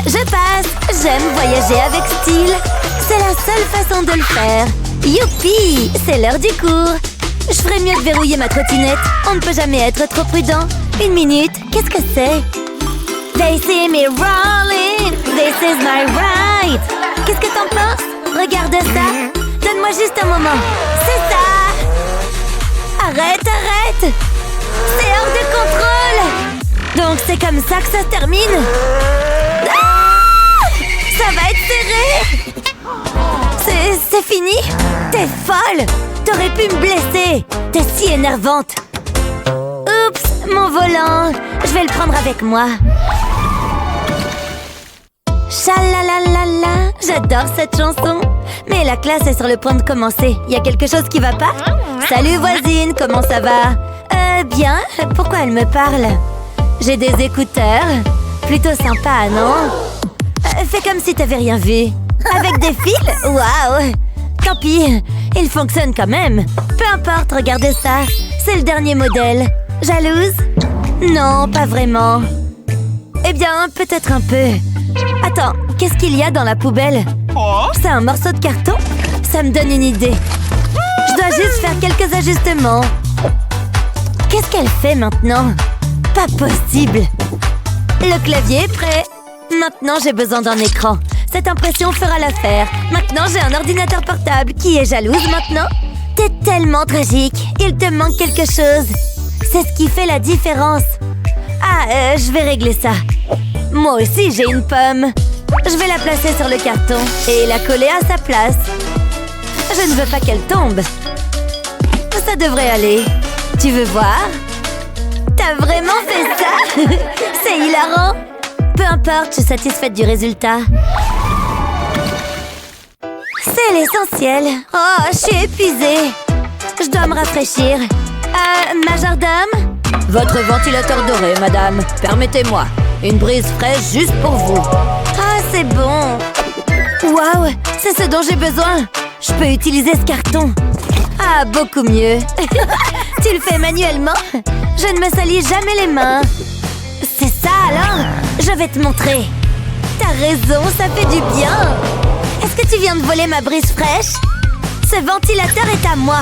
Je passe. J'aime voyager avec style. C'est la seule façon de le faire. Youpi! C'est l'heure du cours. Je ferais mieux de verrouiller ma trottinette. On ne peut jamais être trop prudent. Une minute. Qu'est-ce que c'est? They see me rolling. This is my right. Qu'est-ce que t'en penses? Regarde ça. Donne-moi juste un moment. C'est ça. Arrête, arrête. C'est hors de contrôle. Donc c'est comme ça que ça se termine. Ah! Ça va être serré. C'est fini? T'es folle. T'aurais pu me blesser. T'es si énervante. Oups, mon volant. Je vais le prendre avec moi. Chalalalala. J'adore cette chanson. Mais la classe est sur le point de commencer. Y a quelque chose qui va pas? Salut voisine, comment ça va? Bien. Pourquoi elle me parle? J'ai des écouteurs. Plutôt sympa, non? Fais comme si t'avais rien vu. Avec des fils? Waouh! Tant pis, il fonctionne quand même. Peu importe, regardez ça. C'est le dernier modèle. Jalouse? Non, pas vraiment. Eh bien, peut-être un peu. Attends, qu'est-ce qu'il y a dans la poubelle? C'est un morceau de carton? Ça me donne une idée. Je dois juste faire quelques ajustements. Qu'est-ce qu'elle fait maintenant? Pas possible! Le clavier est prêt. Maintenant, j'ai besoin d'un écran. Cette impression fera l'affaire. Maintenant, j'ai un ordinateur portable. Qui est jalouse maintenant? T'es tellement tragique. Il te manque quelque chose. C'est ce qui fait la différence. Ah, je vais régler ça. Moi aussi, j'ai une pomme. Je vais la placer sur le carton et la coller à sa place. Je ne veux pas qu'elle tombe. Ça devrait aller. Tu veux voir? T'as vraiment fait ça? C'est hilarant. Peu importe, je suis satisfaite du résultat. C'est l'essentiel. Oh, je suis épuisée. Je dois me rafraîchir. Majordome? Votre ventilateur doré, madame. Permettez-moi. Une brise fraîche juste pour vous. Ah, c'est bon. Waouh, c'est ce dont j'ai besoin. Je peux utiliser ce carton. Ah, beaucoup mieux. Tu le fais manuellement? Je ne me salis jamais les mains. C'est ça alors? Je vais te montrer. T'as raison, ça fait du bien. Est-ce que tu viens de voler ma brise fraîche? Ce ventilateur est à moi.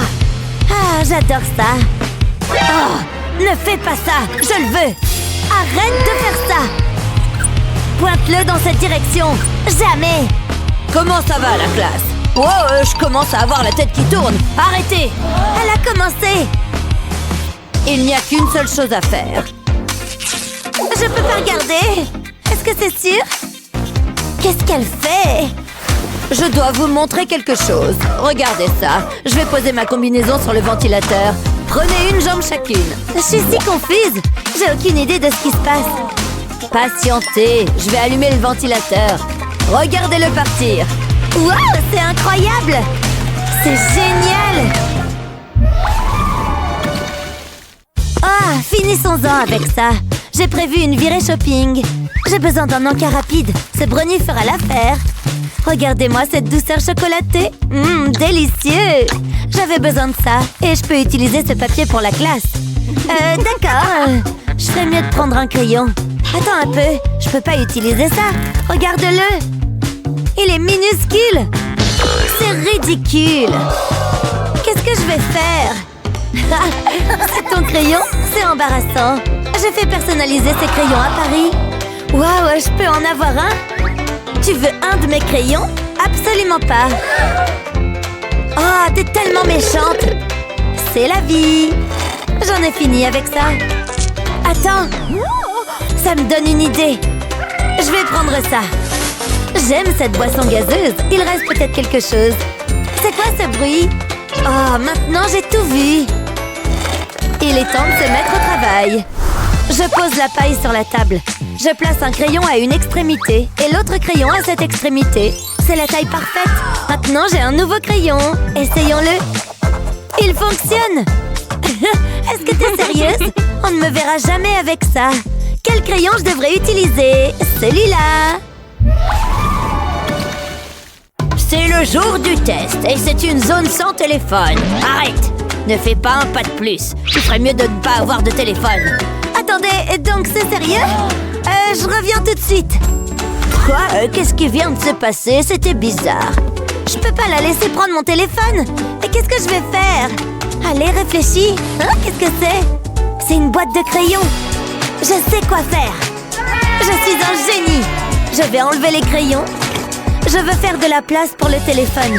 Ah, j'adore ça. Oh, ne fais pas ça, je le veux. Arrête de faire ça. Pointe-le dans cette direction. Jamais. Comment ça va, la classe? Wow, je commence à avoir la tête qui tourne. Arrêtez! Elle a commencé. Il n'y a qu'une seule chose à faire. Je peux pas regarder. Est-ce que c'est sûr? Qu'est-ce qu'elle fait? Je dois vous montrer quelque chose. Regardez ça. Je vais poser ma combinaison sur le ventilateur. Prenez une jambe chacune. Je suis si confuse. J'ai aucune idée de ce qui se passe. Patientez. Je vais allumer le ventilateur. Regardez-le partir. Wow, c'est incroyable. C'est génial. Ah, finissons-en avec ça. J'ai prévu une virée shopping. J'ai besoin d'un encas rapide. Ce brownie fera l'affaire. Regardez-moi cette douceur chocolatée. Délicieux. J'avais besoin de ça. Et je peux utiliser ce papier pour la classe. D'accord. Je ferais mieux de prendre un crayon. Attends un peu. Je peux pas utiliser ça. Regarde-le. Il est minuscule. C'est ridicule. Qu'est-ce que je vais faire? C'est ton crayon? C'est embarrassant. J'ai fait personnaliser ces crayons à Paris. Waouh, je peux en avoir un? Tu veux un de mes crayons? Absolument pas. Oh, t'es tellement méchante. C'est la vie. J'en ai fini avec ça. Attends. Ça me donne une idée. Je vais prendre ça. J'aime cette boisson gazeuse. Il reste peut-être quelque chose. C'est quoi ce bruit? Oh, maintenant j'ai tout vu. Il est temps de se mettre au travail. Je pose la paille sur la table. Je place un crayon à une extrémité et l'autre crayon à cette extrémité. C'est la taille parfaite. Maintenant, j'ai un nouveau crayon. Essayons-le. Il fonctionne. Est-ce que t'es sérieuse? On ne me verra jamais avec ça. Quel crayon je devrais utiliser? Celui-là. C'est le jour du test et c'est une zone sans téléphone. Arrête! Ne fais pas un pas de plus. Tu ferais mieux de ne pas avoir de téléphone. Attendez, donc c'est sérieux? Je reviens tout de suite. Quoi? Qu'est-ce qui vient de se passer? C'était bizarre. Je peux pas la laisser prendre mon téléphone. Et qu'est-ce que je vais faire? Allez, réfléchis. Hein, qu'est-ce que c'est? C'est une boîte de crayons. Je sais quoi faire. Je suis un génie. Je vais enlever les crayons. Je veux faire de la place pour le téléphone.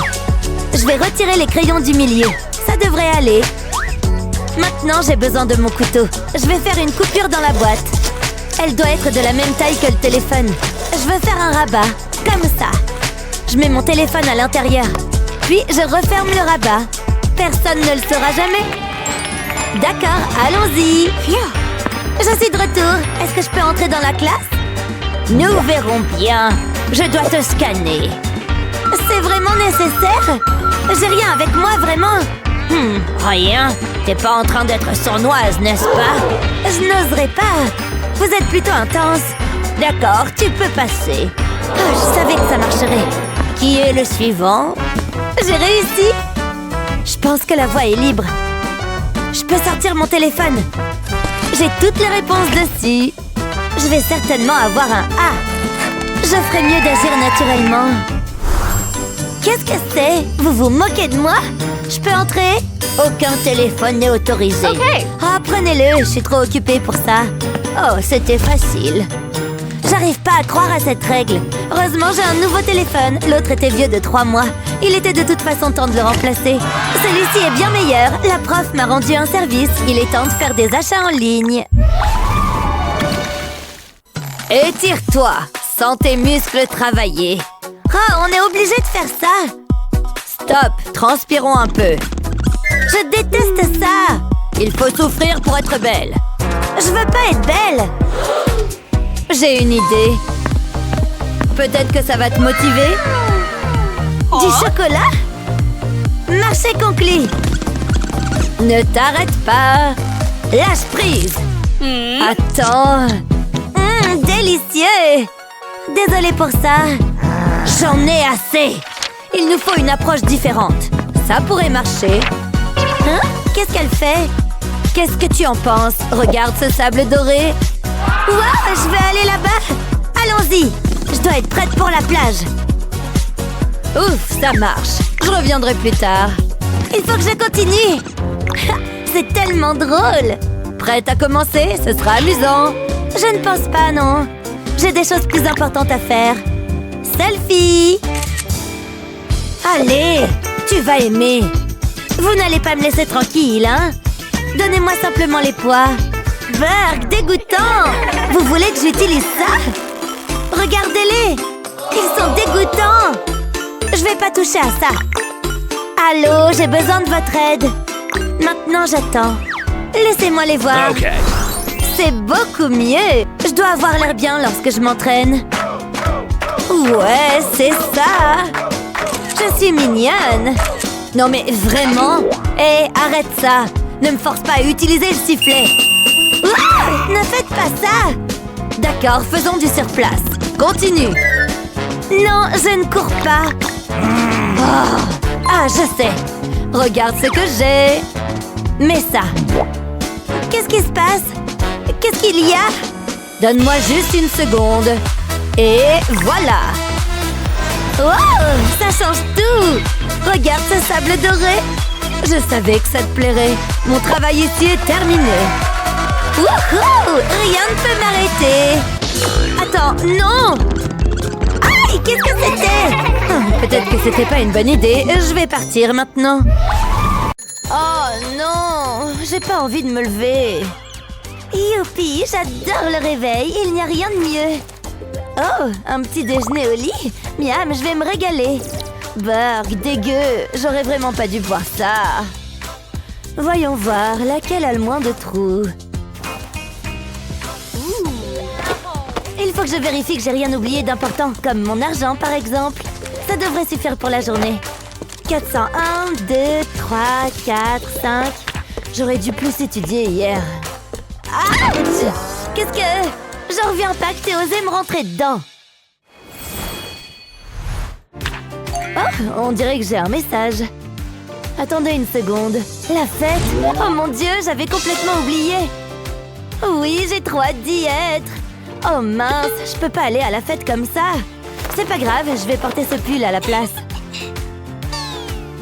Je vais retirer les crayons du milieu. Ça devrait aller. Maintenant, j'ai besoin de mon couteau. Je vais faire une coupure dans la boîte. Elle doit être de la même taille que le téléphone. Je veux faire un rabat, comme ça. Je mets mon téléphone à l'intérieur. Puis, je referme le rabat. Personne ne le saura jamais. D'accord, allons-y. Je suis de retour. Est-ce que je peux entrer dans la classe? Nous verrons bien. Je dois te scanner. C'est vraiment nécessaire? J'ai rien avec moi, vraiment. Rien? T'es pas en train d'être sournoise, n'est-ce pas? Je n'oserais pas. Vous êtes plutôt intense. D'accord, tu peux passer. Oh, je savais que ça marcherait. Qui est le suivant? J'ai réussi. Je pense que la voie est libre. Je peux sortir mon téléphone. J'ai toutes les réponses dessus. Je vais certainement avoir un A. Je ferais mieux d'agir naturellement. Qu'est-ce que c'est? Vous vous moquez de moi? Je peux entrer? Aucun téléphone n'est autorisé. Ah, prenez-le, je suis trop occupée pour ça. Oh, c'était facile. J'arrive pas à croire à cette règle. Heureusement, j'ai un nouveau téléphone. L'autre était vieux de 3 mois. Il était de toute façon temps de le remplacer. Celui-ci est bien meilleur. La prof m'a rendu un service. Il est temps de faire des achats en ligne. Étire-toi. Sens tes muscles travailler. Oh, on est obligé de faire ça. Stop. Transpirons un peu. Je déteste ça. Il faut souffrir pour être belle. Je veux pas être belle. J'ai une idée. Peut-être que ça va te motiver? Du chocolat? Marché conclu. Ne t'arrête pas. Lâche prise. Attends. Délicieux. Désolée pour ça. J'en ai assez. Il nous faut une approche différente. Ça pourrait marcher. Hein? Qu'est-ce qu'elle fait? Qu'est-ce que tu en penses? Regarde ce sable doré. Wow, je vais aller là-bas. Allons-y. Je dois être prête pour la plage. Ouf, ça marche. Je reviendrai plus tard. Il faut que je continue. C'est tellement drôle. Prête à commencer? Ce sera amusant. Je ne pense pas, non. J'ai des choses plus importantes à faire. Selfie. Allez, tu vas aimer. Vous n'allez pas me laisser tranquille, hein? Donnez-moi simplement les pois. Burk, dégoûtant! Vous voulez que j'utilise ça? Regardez-les! Ils sont dégoûtants! Je vais pas toucher à ça. Allô, j'ai besoin de votre aide. Maintenant, j'attends. Laissez-moi les voir. C'est beaucoup mieux. Je dois avoir l'air bien lorsque je m'entraîne. Ouais, c'est ça. Je suis mignonne. Non mais vraiment? Hé, arrête ça. Ne me force pas à utiliser le sifflet. Ah, ne faites pas ça. D'accord, faisons du surplace. Continue. Non, je ne cours pas. Ah, je sais. Regarde ce que j'ai. Mets ça. Qu'est-ce qui se passe? Qu'est-ce qu'il y a? Donne-moi juste une seconde. Et voilà. Wow, ça change tout. Regarde ce sable doré. Je savais que ça te plairait. Mon travail ici est terminé. Wouhou! Rien ne peut m'arrêter. Attends, non! Aïe, qu'est-ce que c'était? Peut-être que c'était pas une bonne idée. Je vais partir maintenant. Oh non! J'ai pas envie de me lever. Youpi, j'adore le réveil. Il n'y a rien de mieux. Oh, un petit déjeuner au lit? Miam, je vais me régaler. Burk, dégueu. J'aurais vraiment pas dû boire ça. Voyons voir, laquelle a le moins de trous. Il faut que je vérifie que j'ai rien oublié d'important, comme mon argent par exemple. Ça devrait suffire pour la journée. 401, 2, 3, 4, 5. J'aurais dû plus étudier hier. Ouch! Qu'est-ce que... J'en reviens pas que t'aies osé me rentrer dedans. Oh, on dirait que j'ai un message. Attendez une seconde. La fête? Oh mon Dieu, j'avais complètement oublié. Oui, j'ai trop hâte d'y être. Oh mince, je peux pas aller à la fête comme ça. C'est pas grave, je vais porter ce pull à la place.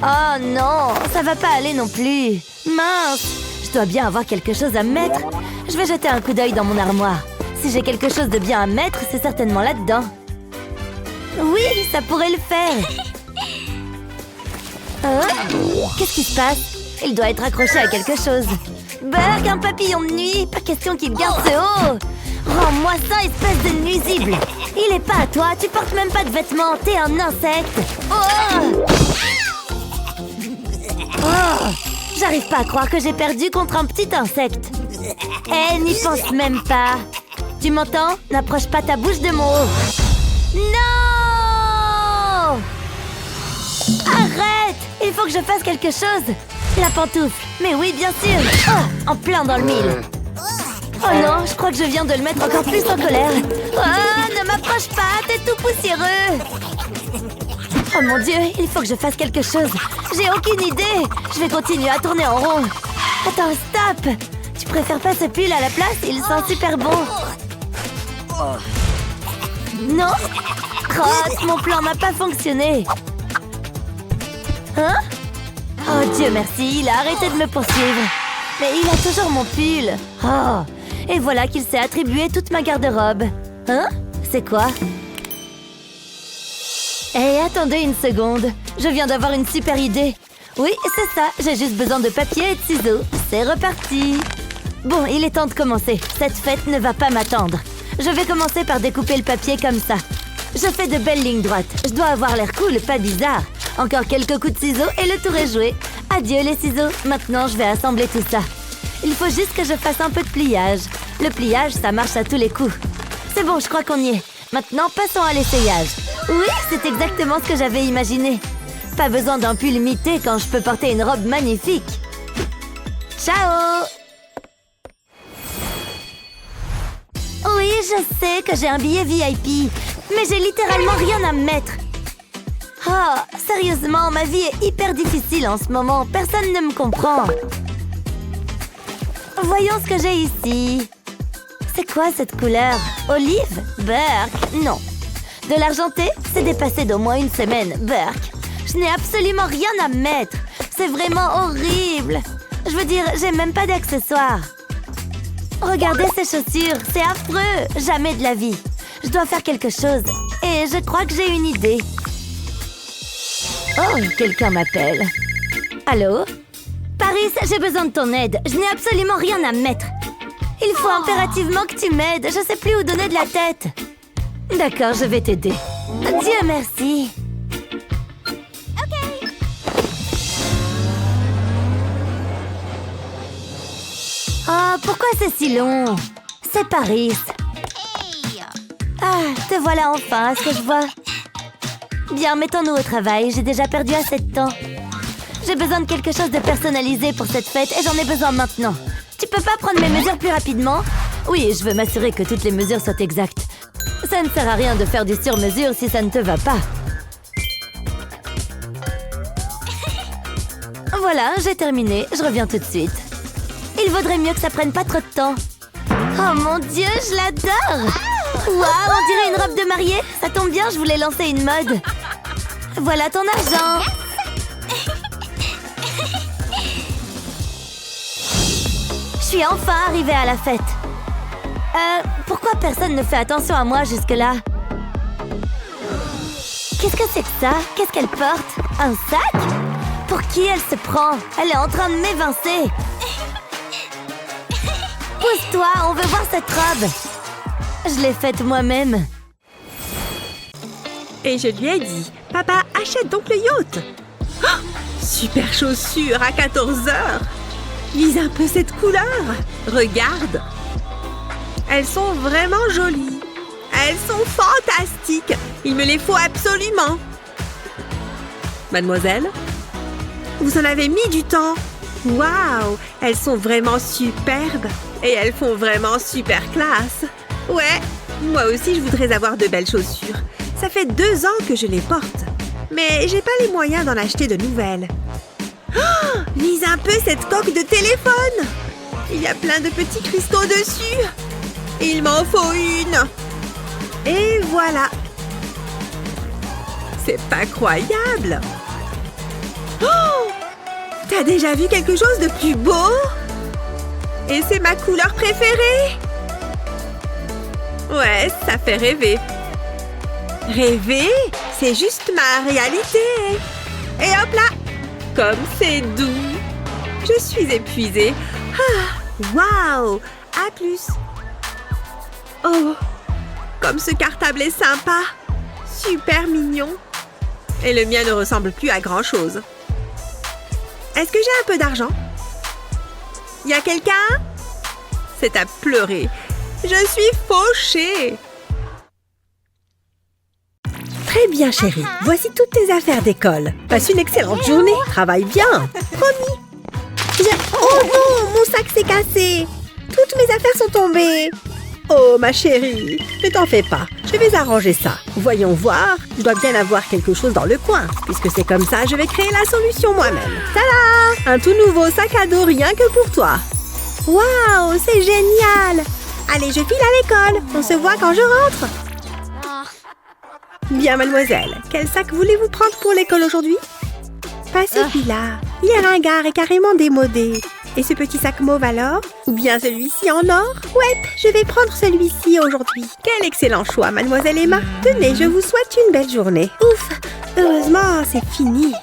Oh non, ça va pas aller non plus. Mince, je dois bien avoir quelque chose à mettre. Je vais jeter un coup d'œil dans mon armoire. Si j'ai quelque chose de bien à mettre, c'est certainement là-dedans. Oui, ça pourrait le faire. Qu'est-ce qui se passe? Il doit être accroché à quelque chose. Bug, un papillon de nuit. Pas question qu'il garde ce haut. Rends-moi ça, espèce de nuisible. Il est pas à toi, tu portes même pas de vêtements. T'es un insecte. Oh, j'arrive pas à croire que j'ai perdu contre un petit insecte. N'y pense même pas. Tu m'entends? N'approche pas ta bouche de mon haut. Non! Arrête! Il faut que je fasse quelque chose. La pantoufle. Mais oui, bien sûr. En plein dans le mille. Oh non, je crois que je viens de le mettre encore plus en colère. Ne m'approche pas, t'es tout poussiéreux. Oh mon Dieu, il faut que je fasse quelque chose. J'ai aucune idée. Je vais continuer à tourner en rond. Attends, stop. Tu préfères pas ce pull à la place? Il sent super bon. Non? Crotte, mon plan n'a pas fonctionné. Hein? Oh Dieu merci, il a arrêté de me poursuivre. Mais il a toujours mon pull. Oh, et voilà qu'il s'est attribué toute ma garde-robe. Hein? C'est quoi? Attendez une seconde. Je viens d'avoir une super idée. Oui, c'est ça. J'ai juste besoin de papier et de ciseaux. C'est reparti. Bon, il est temps de commencer. Cette fête ne va pas m'attendre. Je vais commencer par découper le papier comme ça. Je fais de belles lignes droites. Je dois avoir l'air cool, pas bizarre. Encore quelques coups de ciseaux et le tour est joué. Adieu les ciseaux. Maintenant, je vais assembler tout ça. Il faut juste que je fasse un peu de pliage. Le pliage, ça marche à tous les coups. C'est bon, je crois qu'on y est. Maintenant, passons à l'essayage. Oui, c'est exactement ce que j'avais imaginé. Pas besoin d'un pull mité quand je peux porter une robe magnifique. Ciao! Oui, je sais que j'ai un billet VIP, mais j'ai littéralement rien à mettre. Oh, sérieusement, ma vie est hyper difficile en ce moment. Personne ne me comprend. Voyons ce que j'ai ici. C'est quoi cette couleur? Olive? Burk? Non. De l'argenté? C'est dépassé d'au moins une semaine. Burk. Je n'ai absolument rien à mettre. C'est vraiment horrible. Je veux dire, j'ai même pas d'accessoires. Regardez ces chaussures, c'est affreux. Jamais de la vie. Je dois faire quelque chose. Et je crois que j'ai une idée. Oh, quelqu'un m'appelle. Allô? Paris, j'ai besoin de ton aide. Je n'ai absolument rien à mettre. Il faut impérativement que tu m'aides. Je sais plus où donner de la tête. D'accord, je vais t'aider. Dieu merci. Ok. Oh, pourquoi c'est si long? C'est Paris. Ah, te voilà enfin, à ce que je vois. Bien, mettons-nous au travail. J'ai déjà perdu assez de temps. J'ai besoin de quelque chose de personnalisé pour cette fête et j'en ai besoin maintenant. Tu peux pas prendre mes mesures plus rapidement? Oui, je veux m'assurer que toutes les mesures soient exactes. Ça ne sert à rien de faire du sur-mesure si ça ne te va pas. Voilà, j'ai terminé. Je reviens tout de suite. Il vaudrait mieux que ça prenne pas trop de temps. Oh mon Dieu, je l'adore! Waouh, on dirait une robe de mariée. Ça tombe bien, je voulais lancer une mode. Voilà ton argent. Je suis enfin arrivée à la fête. Pourquoi personne ne fait attention à moi jusque-là? Qu'est-ce que c'est que ça? Qu'est-ce qu'elle porte? Un sac? Pour qui elle se prend? Elle est en train de m'évincer. Pousse-toi, on veut voir cette robe. Je l'ai faite moi-même. Et je lui ai dit, papa, achète donc le yacht. Oh, super chaussures à 14 heures. Lise un peu cette couleur. Regarde. Elles sont vraiment jolies. Elles sont fantastiques. Il me les faut absolument. Mademoiselle, vous en avez mis du temps. Waouh, elles sont vraiment superbes. Et elles font vraiment super classe. Ouais, moi aussi je voudrais avoir de belles chaussures. Ça fait 2 ans que je les porte. Mais j'ai pas les moyens d'en acheter de nouvelles. Oh, lise un peu cette coque de téléphone. Il y a plein de petits cristaux dessus. Il m'en faut une. Et voilà. C'est pas croyable! Oh! T'as déjà vu quelque chose de plus beau? Et c'est ma couleur préférée! Ouais, ça fait rêver. Rêver, c'est juste ma réalité. Et hop là! Comme c'est doux! Je suis épuisée. Ah, waouh! À plus! Oh! Comme ce cartable est sympa! Super mignon! Et le mien ne ressemble plus à grand-chose. Est-ce que j'ai un peu d'argent? Y a quelqu'un? C'est à pleurer. Je suis fauchée! Très bien, chérie. Voici toutes tes affaires d'école. Passe une excellente journée. Travaille bien. Promis. Oh non, mon sac s'est cassé. Toutes mes affaires sont tombées. Oh, ma chérie, ne t'en fais pas. Je vais arranger ça. Voyons voir. Je dois bien avoir quelque chose dans le coin. Puisque c'est comme ça, je vais créer la solution moi-même. Tada! Un tout nouveau sac à dos rien que pour toi. Waouh, c'est génial! Allez, je file à l'école. On se voit quand je rentre. Bien, mademoiselle. Quel sac voulez-vous prendre pour l'école aujourd'hui? Pas celui-là. Il est ringard et carrément démodé. Et ce petit sac mauve alors? Ou bien celui-ci en or? Ouais, je vais prendre celui-ci aujourd'hui. Quel excellent choix, mademoiselle Emma. Tenez, je vous souhaite une belle journée. Ouf! Heureusement, c'est fini.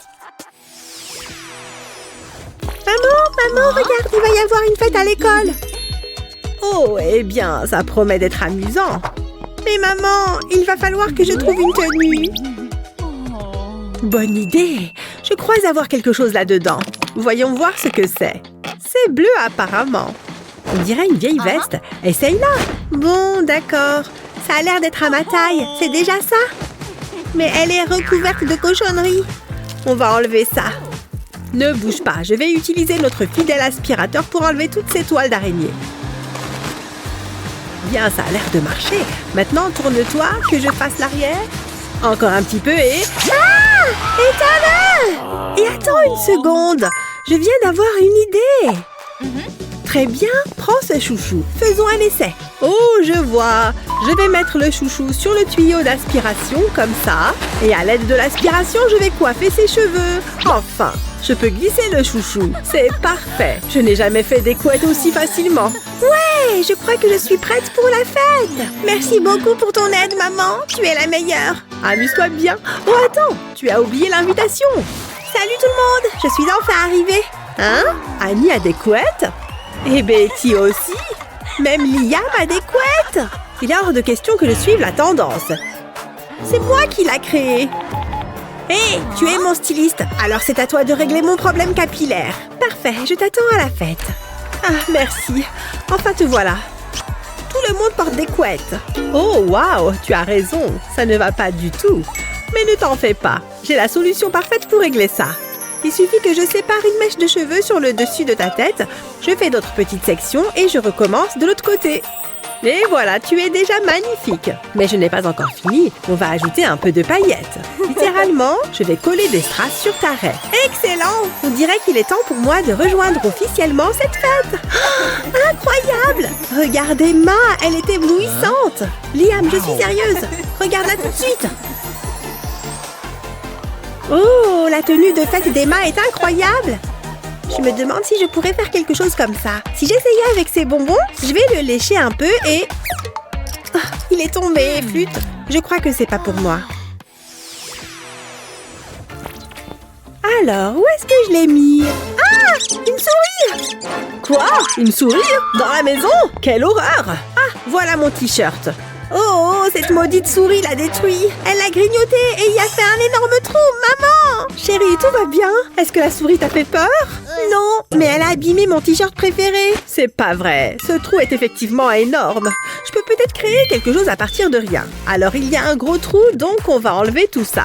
Maman, regarde, il va y avoir une fête à l'école. Oh, eh bien, ça promet d'être amusant. Mais maman, il va falloir que je trouve une tenue. Bonne idée. Je crois avoir quelque chose là-dedans. Voyons voir ce que c'est. C'est bleu apparemment. On dirait une vieille veste. Essaye-la. Bon, d'accord. Ça a l'air d'être à ma taille. C'est déjà ça? Mais elle est recouverte de cochonneries. On va enlever ça. Ne bouge pas. Je vais utiliser notre fidèle aspirateur pour enlever toutes ces toiles d'araignée. Bien, ça a l'air de marcher. Maintenant, tourne-toi, que je fasse l'arrière. Encore un petit peu et... Ah! Éteins-le! Et attends une seconde. Je viens d'avoir une idée. Très bien, prends ce chouchou. Faisons un essai. Oh, je vois. Je vais mettre le chouchou sur le tuyau d'aspiration, comme ça. Et à l'aide de l'aspiration, je vais coiffer ses cheveux. Enfin, je peux glisser le chouchou. C'est parfait. Je n'ai jamais fait des couettes aussi facilement. Ouais, je crois que je suis prête pour la fête. Merci beaucoup pour ton aide, maman. Tu es la meilleure. Amuse-toi bien. Oh, attends, tu as oublié l'invitation. Salut tout le monde, je suis enfin arrivée. Hein? Annie a des couettes? Et Betty aussi. Même Liam a des couettes. Il est hors de question que je suive la tendance. C'est moi qui l'a créée. Hé, tu es mon styliste, alors c'est à toi de régler mon problème capillaire. Parfait, je t'attends à la fête. Ah, merci. Enfin, te voilà. Tout le monde porte des couettes. Oh, waouh, tu as raison. Ça ne va pas du tout. Mais ne t'en fais pas. J'ai la solution parfaite pour régler ça. Il suffit que je sépare une mèche de cheveux sur le dessus de ta tête. Je fais d'autres petites sections et je recommence de l'autre côté. Et voilà, tu es déjà magnifique. Mais je n'ai pas encore fini. On va ajouter un peu de paillettes. Littéralement, je vais coller des strass sur ta raie. Excellent! On dirait qu'il est temps pour moi de rejoindre officiellement cette fête. Oh, incroyable! Regarde Emma, elle est éblouissante. Liam, je suis sérieuse. Regarde-la tout de suite. Oh, la tenue de fête d'Emma est incroyable. Je me demande si je pourrais faire quelque chose comme ça. Si j'essayais avec ces bonbons, je vais le lécher un peu et... Oh, il est tombé, flûte. Je crois que c'est pas pour moi. Alors, où est-ce que je l'ai mis? Ah! Une souris! Quoi? Une souris? Dans la maison? Quelle horreur! Ah, voilà mon t-shirt. Oh, cette maudite souris l'a détruit. Elle l'a grignoté et y a fait un énorme trou. Maman! Chérie, tout va bien? Est-ce que la souris t'a fait peur? Non, mais elle a abîmé mon t-shirt préféré. C'est pas vrai. Ce trou est effectivement énorme. Je peux peut-être créer quelque chose à partir de rien. Alors, il y a un gros trou, donc on va enlever tout ça.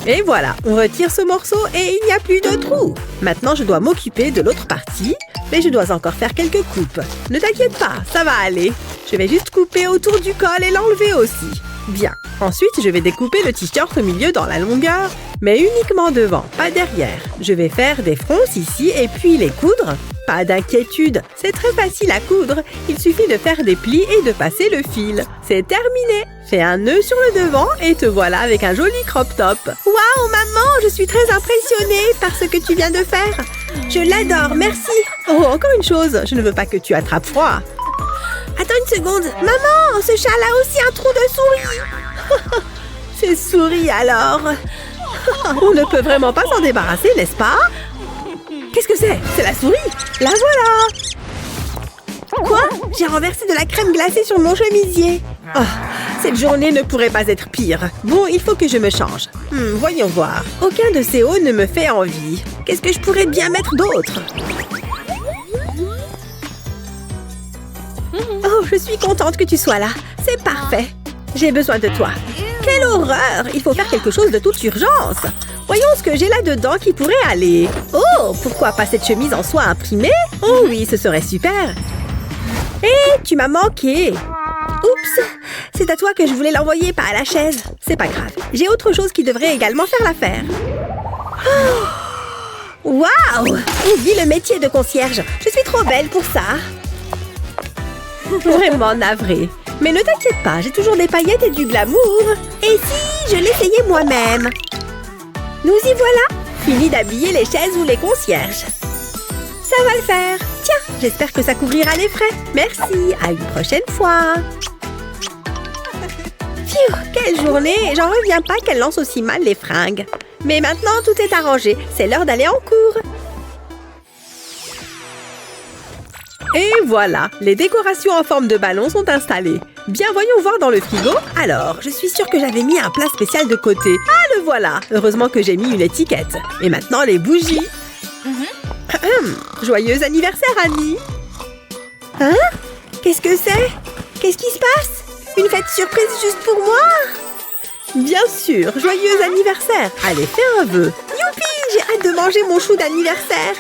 Et voilà, on retire ce morceau et il n'y a plus de trou. Maintenant, je dois m'occuper de l'autre partie, mais je dois encore faire quelques coupes. Ne t'inquiète pas, ça va aller. Je vais juste couper autour du col et l'enlever aussi. Bien. Ensuite, je vais découper le t-shirt au milieu dans la longueur Mais uniquement devant, pas derrière. Je vais faire des fronces ici et puis les coudre. Pas d'inquiétude, c'est très facile à coudre. Il suffit de faire des plis et de passer le fil. C'est terminé. Fais un nœud sur le devant et te voilà avec un joli crop top. Waouh, maman, je suis très impressionnée par ce que tu viens de faire. Je l'adore, merci. Oh, encore une chose, je ne veux pas que tu attrapes froid. Attends une seconde. Maman, ce chat a aussi un trou de souris. C'est souris alors. On ne peut vraiment pas s'en débarrasser, n'est-ce pas? Qu'est-ce que c'est? C'est la souris. La voilà. Quoi? J'ai renversé de la crème glacée sur mon chemisier. Oh, cette journée ne pourrait pas être pire. Bon, il faut que je me change. Voyons voir. Aucun de ces hauts ne me fait envie. Qu'est-ce que je pourrais bien mettre d'autre? Oh, je suis contente que tu sois là. C'est parfait. J'ai besoin de toi. Quelle horreur! Il faut faire quelque chose de toute urgence. Voyons ce que j'ai là-dedans qui pourrait aller. Oh, pourquoi pas cette chemise en soie imprimée? Oh oui, ce serait super. Hé, tu m'as manqué. Oups, c'est à toi que je voulais l'envoyer, pas à la chaise. C'est pas grave. J'ai autre chose qui devrait également faire l'affaire. Oh. Waouh! Oublie le métier de concierge. Je suis trop belle pour ça. Vraiment navrée. Mais ne t'inquiète pas, j'ai toujours des paillettes et du glamour. Et si je l'essayais moi-même? Nous y voilà. Fini d'habiller les chaises ou les concierges. Ça va le faire. Tiens, j'espère que ça couvrira les frais. Merci, à une prochaine fois. Phew, quelle journée. J'en reviens pas qu'elle lance aussi mal les fringues. Mais maintenant, tout est arrangé. C'est l'heure d'aller en cours. Et voilà, les décorations en forme de ballon sont installées. Bien, voyons voir dans le frigo. Alors, je suis sûre que j'avais mis un plat spécial de côté. Ah, le voilà. Heureusement que j'ai mis une étiquette. Et maintenant, les bougies. Joyeux anniversaire, Annie. Hein? Qu'est-ce que c'est? Qu'est-ce qui se passe? Une fête surprise juste pour moi? Bien sûr, joyeux anniversaire. Allez, fais un vœu. Youpi, j'ai hâte de manger mon chou d'anniversaire.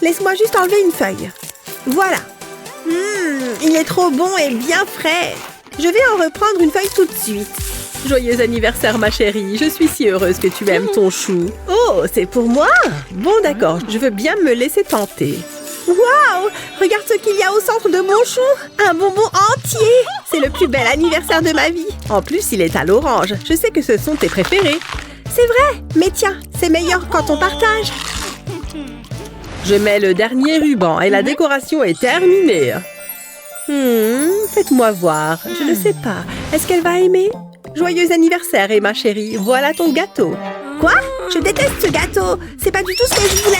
Laisse-moi juste enlever une feuille. Voilà. Il est trop bon et bien frais. Je vais en reprendre une feuille tout de suite. Joyeux anniversaire, ma chérie. Je suis si heureuse que tu aimes ton chou. Oh, c'est pour moi? Bon, d'accord. Je veux bien me laisser tenter. Waouh! Regarde ce qu'il y a au centre de mon chou. Un bonbon entier. C'est le plus bel anniversaire de ma vie. En plus, il est à l'orange. Je sais que ce sont tes préférés. C'est vrai. Mais tiens, c'est meilleur quand on partage. Je mets le dernier ruban et la décoration est terminée. Faites-moi voir. Je ne sais pas. Est-ce qu'elle va aimer? Joyeux anniversaire, Emma chérie. Voilà ton gâteau. Quoi? Je déteste ce gâteau. C'est pas du tout ce que je voulais.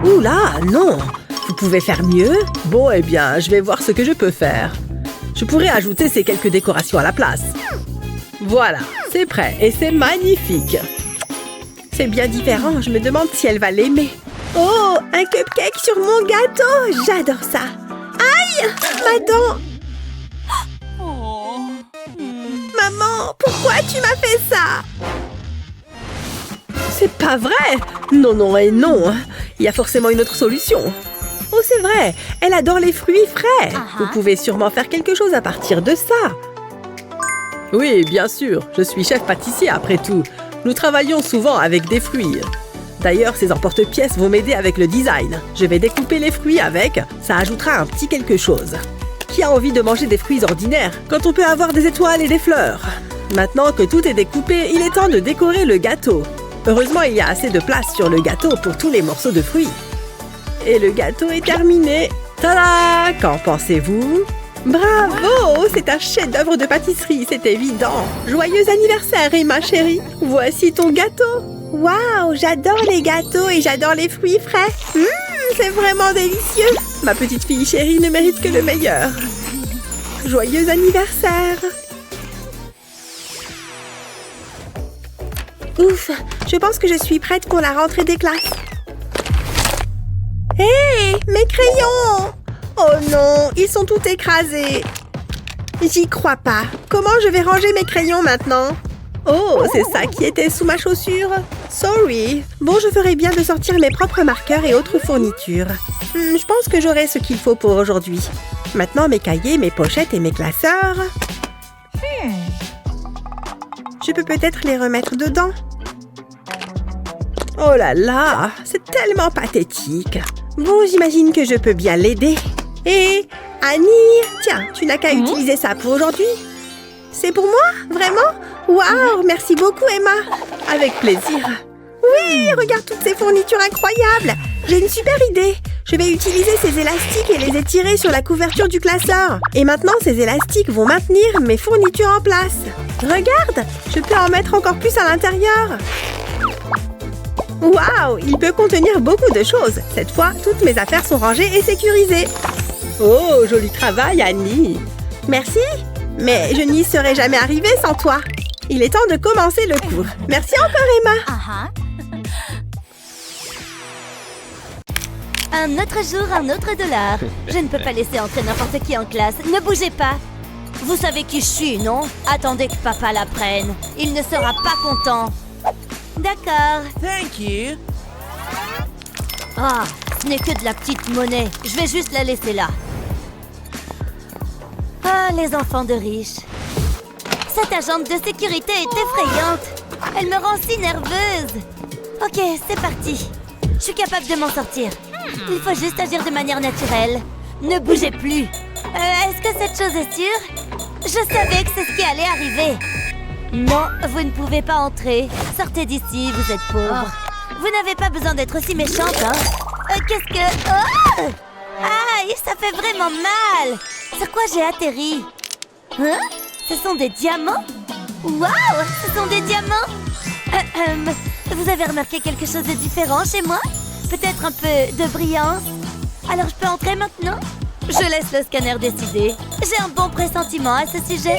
Ouh là, non. Vous pouvez faire mieux? Bon, eh bien, je vais voir ce que je peux faire. Je pourrais ajouter ces quelques décorations à la place. Voilà, c'est prêt et c'est magnifique. C'est bien différent. Je me demande si elle va l'aimer. Oh, un cupcake sur mon gâteau. J'adore ça. Aïe, ma dent. Maman, pourquoi tu m'as fait ça? C'est pas vrai. Non, non et non. Il y a forcément une autre solution. Oh, c'est vrai. Elle adore les fruits frais. Vous pouvez sûrement faire quelque chose à partir de ça. Oui, bien sûr. Je suis chef pâtissier après tout. Nous travaillons souvent avec des fruits. D'ailleurs, ces emporte-pièces vont m'aider avec le design. Je vais découper les fruits avec. Ça ajoutera un petit quelque chose. Qui a envie de manger des fruits ordinaires quand on peut avoir des étoiles et des fleurs? Maintenant que tout est découpé, il est temps de décorer le gâteau. Heureusement, il y a assez de place sur le gâteau pour tous les morceaux de fruits. Et le gâteau est terminé. Tada! Qu'en pensez-vous? Bravo! C'est un chef-d'œuvre de pâtisserie, c'est évident. Joyeux anniversaire, Emma chérie. Voici ton gâteau. Waouh! J'adore les gâteaux et j'adore les fruits frais. C'est vraiment délicieux. Ma petite fille chérie ne mérite que le meilleur. Joyeux anniversaire! Ouf! Je pense que je suis prête pour la rentrée des classes. Hé! Mes crayons! Oh non! Ils sont tous écrasés. J'y crois pas. Comment je vais ranger mes crayons maintenant? Oh, c'est ça qui était sous ma chaussure. Sorry. Bon, je ferais bien de sortir mes propres marqueurs et autres fournitures. Je pense que j'aurai ce qu'il faut pour aujourd'hui. Maintenant, mes cahiers, mes pochettes et mes classeurs. Je peux peut-être les remettre dedans. Oh là là, c'est tellement pathétique. Bon, j'imagine que je peux bien l'aider. Et Annie, tiens, tu n'as qu'à utiliser ça pour aujourd'hui. C'est pour moi? Vraiment? Waouh, merci beaucoup, Emma. Avec plaisir. Oui, regarde toutes ces fournitures incroyables. J'ai une super idée. Je vais utiliser ces élastiques et les étirer sur la couverture du classeur. Et maintenant, ces élastiques vont maintenir mes fournitures en place. Regarde, je peux en mettre encore plus à l'intérieur. Waouh, il peut contenir beaucoup de choses. Cette fois, toutes mes affaires sont rangées et sécurisées. Oh, joli travail, Annie. Merci, mais je n'y serais jamais arrivée sans toi. Il est temps de commencer le cours. Merci encore, Emma. Un autre jour, un autre dollar. Je ne peux pas laisser entrer n'importe qui en classe. Ne bougez pas. Vous savez qui je suis, non? Attendez que papa l'apprenne. Il ne sera pas content. D'accord. Thank you. Ah, ce n'est que de la petite monnaie. Je vais juste la laisser là. Ah, les enfants de riches. Cette agente de sécurité est effrayante. Elle me rend si nerveuse. Ok, c'est parti. Je suis capable de m'en sortir. Il faut juste agir de manière naturelle. Ne bougez plus. Est-ce que cette chose est sûre? Je savais que c'est ce qui allait arriver. Non, vous ne pouvez pas entrer. Sortez d'ici, vous êtes pauvre. Vous n'avez pas besoin d'être aussi méchante, hein? Qu'est-ce que... Oh! Aïe, ça fait vraiment mal. Sur quoi j'ai atterri? Hein? Ce sont des diamants? Waouh, ce sont des diamants? Vous avez remarqué quelque chose de différent chez moi? Peut-être un peu de brillance? Alors je peux entrer maintenant? Je laisse le scanner décider. J'ai un bon pressentiment à ce sujet.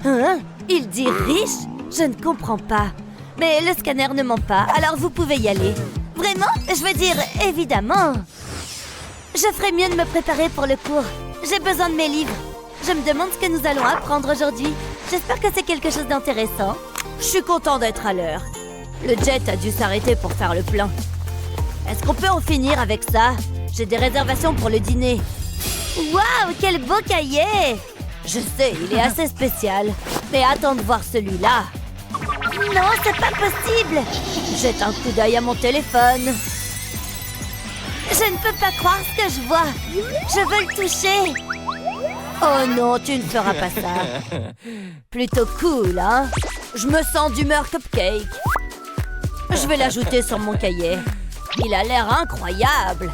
Hein? Il dit riche? Je ne comprends pas. Mais le scanner ne ment pas, alors vous pouvez y aller. Vraiment? Je veux dire, évidemment. Je ferais mieux de me préparer pour le cours. J'ai besoin de mes livres. Je me demande ce que nous allons apprendre aujourd'hui. J'espère que c'est quelque chose d'intéressant. Je suis content d'être à l'heure. Le jet a dû s'arrêter pour faire le plein. Est-ce qu'on peut en finir avec ça? J'ai des réservations pour le dîner. Waouh, quel beau cahier! Je sais, il est assez spécial. Mais attends de voir celui-là. Non, c'est pas possible! Jette un coup d'œil à mon téléphone. Je ne peux pas croire ce que je vois. Je veux le toucher. Oh non, tu ne feras pas ça. Plutôt cool, hein? Je me sens d'humeur cupcake. Je vais l'ajouter sur mon cahier. Il a l'air incroyable.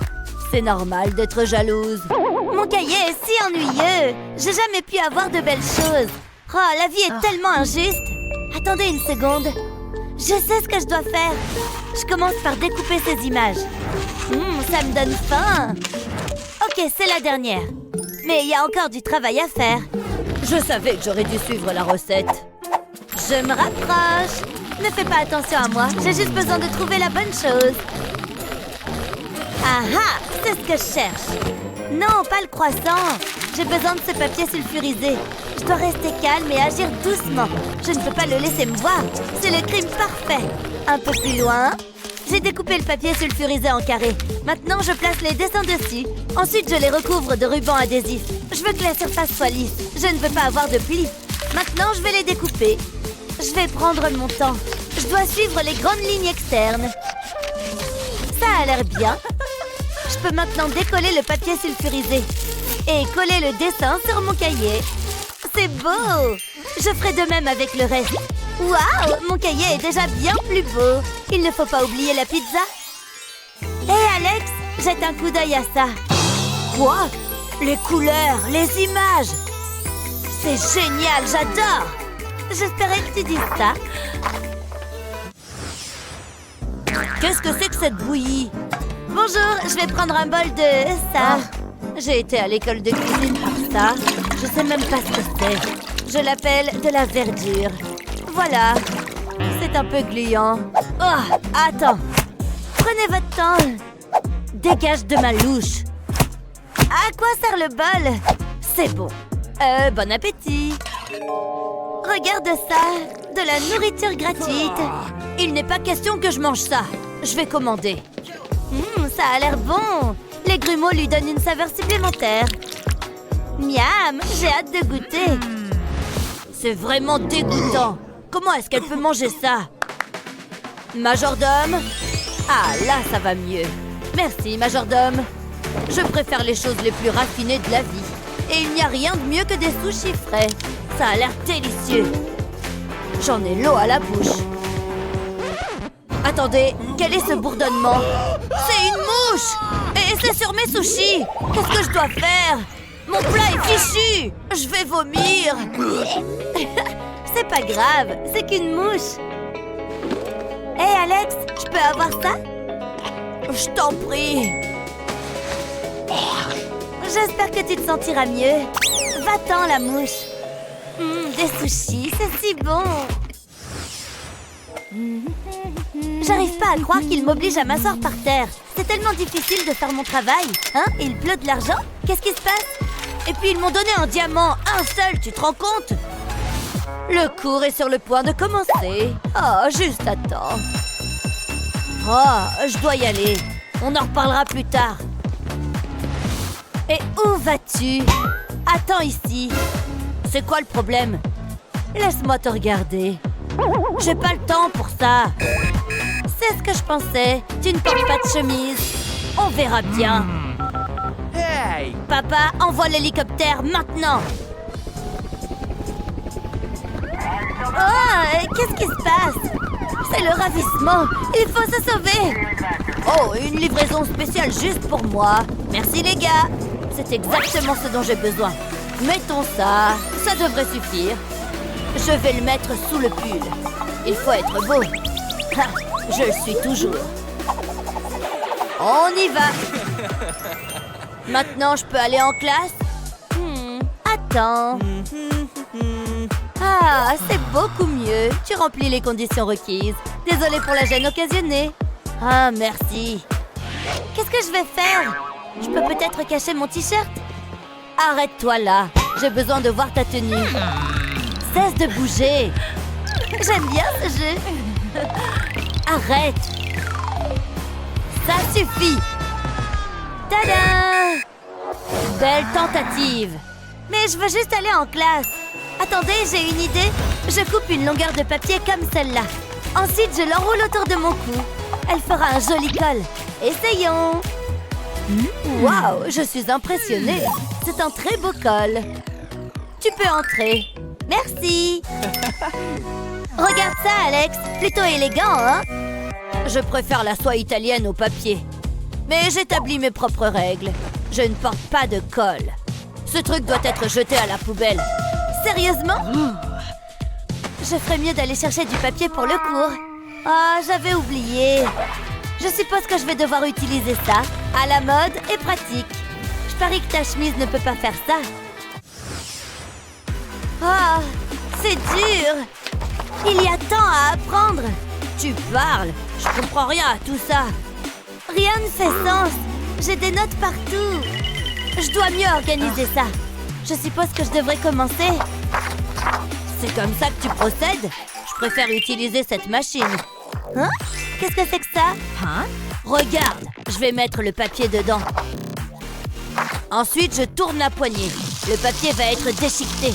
C'est normal d'être jalouse. Mon cahier est si ennuyeux. J'ai jamais pu avoir de belles choses. Oh, la vie est tellement injuste. Attendez une seconde. Je sais ce que je dois faire. Je commence par découper ces images. Ça me donne faim. Ok, c'est la dernière. Mais il y a encore du travail à faire. Je savais que j'aurais dû suivre la recette. Je me rapproche. Ne fais pas attention à moi. J'ai juste besoin de trouver la bonne chose. Ah ah, c'est ce que je cherche. Non, pas le croissant. J'ai besoin de ce papier sulfurisé. Je dois rester calme et agir doucement. Je ne peux pas le laisser me voir. C'est le crime parfait. Un peu plus loin. J'ai découpé le papier sulfurisé en carrés. Maintenant, je place les dessins dessus. Ensuite, je les recouvre de ruban adhésif. Je veux que la surface soit lisse. Je ne veux pas avoir de plis. Maintenant, je vais les découper. Je vais prendre mon temps. Je dois suivre les grandes lignes externes. Ça a l'air bien. Je peux maintenant décoller le papier sulfurisé et coller le dessin sur mon cahier. C'est beau! Je ferai de même avec le reste. Waouh! Mon cahier est déjà bien plus beau. Il ne faut pas oublier la pizza. Hé Alex, jette un coup d'œil à ça. Quoi? Les couleurs, les images. C'est génial, j'adore. J'espérais que tu dises ça. Qu'est-ce que c'est que cette bouillie? Bonjour, je vais prendre un bol de ça. J'ai été à l'école de cuisine pour ça. Je sais même pas ce que c'est. Je l'appelle de la verdure. Voilà. C'est un peu gluant. Oh, attends. Prenez votre temps. Dégage de ma louche. À quoi sert le bol? C'est bon. Bon appétit. Regarde ça. De la nourriture gratuite. Il n'est pas question que je mange ça. Je vais commander. Ça a l'air bon. Les grumeaux lui donnent une saveur supplémentaire. Miam, j'ai hâte de goûter. C'est vraiment dégoûtant. Comment est-ce qu'elle peut manger ça? Majordome? Ah, là, ça va mieux. Merci, majordome. Je préfère les choses les plus raffinées de la vie. Et il n'y a rien de mieux que des sushis frais. Ça a l'air délicieux. J'en ai l'eau à la bouche. Attendez, quel est ce bourdonnement? C'est une mouche! Et c'est sur mes sushis! Qu'est-ce que je dois faire? Mon plat est fichu! Je vais vomir! C'est pas grave, c'est qu'une mouche. Hé Alex, je peux avoir ça? Je t'en prie! J'espère que tu te sentiras mieux. Va-t'en la mouche. Des sushis, c'est si bon. J'arrive pas à croire qu'il m'oblige à m'asseoir par terre. C'est tellement difficile de faire mon travail. Hein? Il pleut de l'argent? Qu'est-ce qui se passe? Et puis ils m'ont donné un diamant, un seul, tu te rends compte? Le cours est sur le point de commencer. Oh, juste à temps. Oh, je dois y aller. On en reparlera plus tard. Et où vas-tu? Attends ici. C'est quoi le problème? Laisse-moi te regarder. J'ai pas le temps pour ça. C'est ce que je pensais. Tu ne portes pas de chemise. On verra bien. Hey! Papa, envoie l'hélicoptère maintenant. Oh, qu'est-ce qui se passe? C'est le ravissement. Il faut se sauver. Oh, une livraison spéciale juste pour moi. Merci les gars. C'est exactement ce dont j'ai besoin. Mettons ça. Ça devrait suffire. Je vais le mettre sous le pull. Il faut être beau. Ha, je le suis toujours. On y va. Maintenant, je peux aller en classe? Attends. Ah, c'est beaucoup mieux. Tu remplis les conditions requises. Désolée pour la gêne occasionnée. Ah, merci. Qu'est-ce que je vais faire? Je peux peut-être cacher mon t-shirt? Arrête-toi là. J'ai besoin de voir ta tenue. Cesse de bouger. J'aime bien ce jeu. Arrête. Ça suffit. Tada! Belle tentative. Mais je veux juste aller en classe. Attendez, j'ai une idée. Je coupe une longueur de papier comme celle-là. Ensuite, je l'enroule autour de mon cou. Elle fera un joli col. Essayons. Waouh, je suis impressionnée. C'est un très beau col. Tu peux entrer. Merci. Regarde ça, Alex. Plutôt élégant, hein? Je préfère la soie italienne au papier. Mais j'établis mes propres règles. Je ne porte pas de col. Ce truc doit être jeté à la poubelle. Sérieusement? Je ferais mieux d'aller chercher du papier pour le cours. Ah, j'avais oublié. Je suppose que je vais devoir utiliser ça. À la mode et pratique. Je parie que ta chemise ne peut pas faire ça. Ah, c'est dur. Il y a tant à apprendre. Tu parles. Je comprends rien à tout ça. Rien ne fait sens. J'ai des notes partout. Je dois mieux organiser ça. Je suppose que je devrais commencer. C'est comme ça que tu procèdes? Je préfère utiliser cette machine. Hein? Qu'est-ce que c'est que ça? Hein? Regarde, je vais mettre le papier dedans. Ensuite, je tourne la poignée. Le papier va être déchiqueté.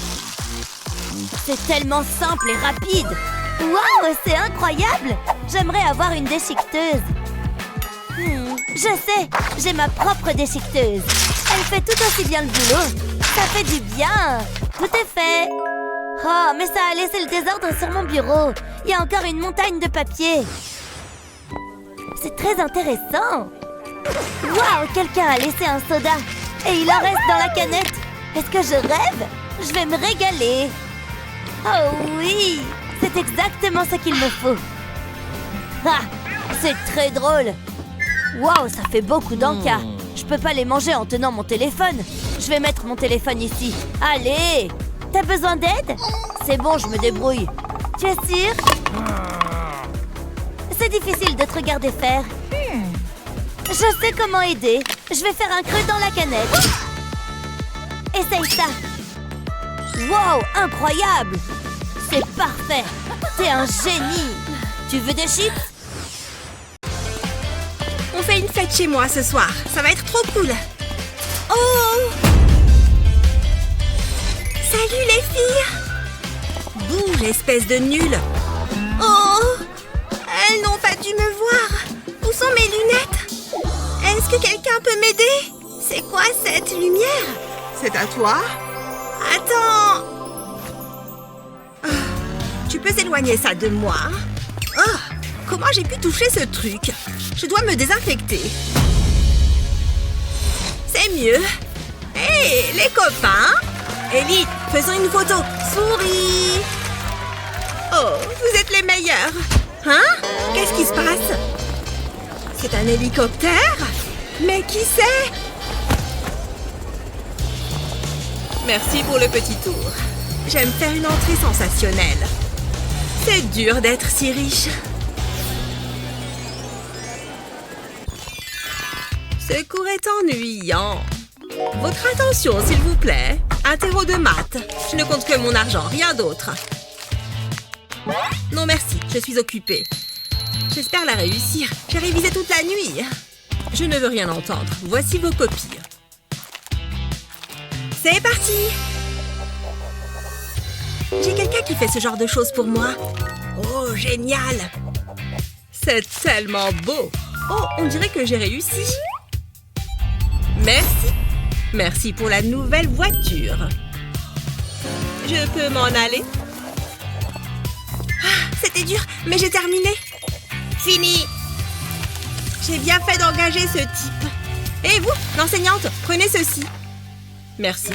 C'est tellement simple et rapide. Waouh, c'est incroyable! J'aimerais avoir une déchiqueteuse. Je sais, j'ai ma propre déchiqueteuse. Elle fait tout aussi bien le boulot. Ça fait du bien. Tout est fait. Oh, mais ça a laissé le désordre sur mon bureau. Il y a encore une montagne de papier. C'est très intéressant. Waouh, quelqu'un a laissé un soda. Et il en reste dans la canette. Est-ce que je rêve? Je vais me régaler. Oh oui, c'est exactement ce qu'il me faut. Ah, c'est très drôle. Waouh, ça fait beaucoup d'encas. Je peux pas les manger en tenant mon téléphone. Je vais mettre mon téléphone ici. Allez! T'as besoin d'aide? C'est bon, je me débrouille. Tu es sûr? C'est difficile de te regarder faire. Je sais comment aider. Je vais faire un creux dans la canette. Essaye ça. Wow, incroyable! C'est parfait! T'es un génie! Tu veux des chips? On fait une fête chez moi ce soir. Ça va être trop cool. Oh! Salut les filles! Bouge, espèce de nulle! Oh! Elles n'ont pas de dû me voir. Où sont mes lunettes? Est-ce que quelqu'un peut m'aider? C'est quoi cette lumière? C'est à toi? Attends! Tu peux éloigner ça de moi? Oh, comment j'ai pu toucher ce truc? Je dois me désinfecter. C'est mieux. Hé, les copains! Ellie, faisons une photo. Souris! Oh, vous êtes les meilleurs. Hein? Qu'est-ce qui se passe? C'est un hélicoptère? Mais qui c'est? Merci pour le petit tour. J'aime faire une entrée sensationnelle. C'est dur d'être si riche. Ce cours est ennuyant. Votre attention, s'il vous plaît. Interro de maths. Je ne compte que mon argent, rien d'autre. Non, merci, je suis occupée. J'espère la réussir. J'ai révisé toute la nuit. Je ne veux rien entendre. Voici vos copies. C'est parti! J'ai quelqu'un qui fait ce genre de choses pour moi. Oh, génial! C'est tellement beau! Oh, on dirait que j'ai réussi. Merci. Merci pour la nouvelle voiture. Je peux m'en aller? Ah, c'était dur, mais j'ai terminé. Fini! J'ai bien fait d'engager ce type. Et vous, l'enseignante, prenez ceci. Merci.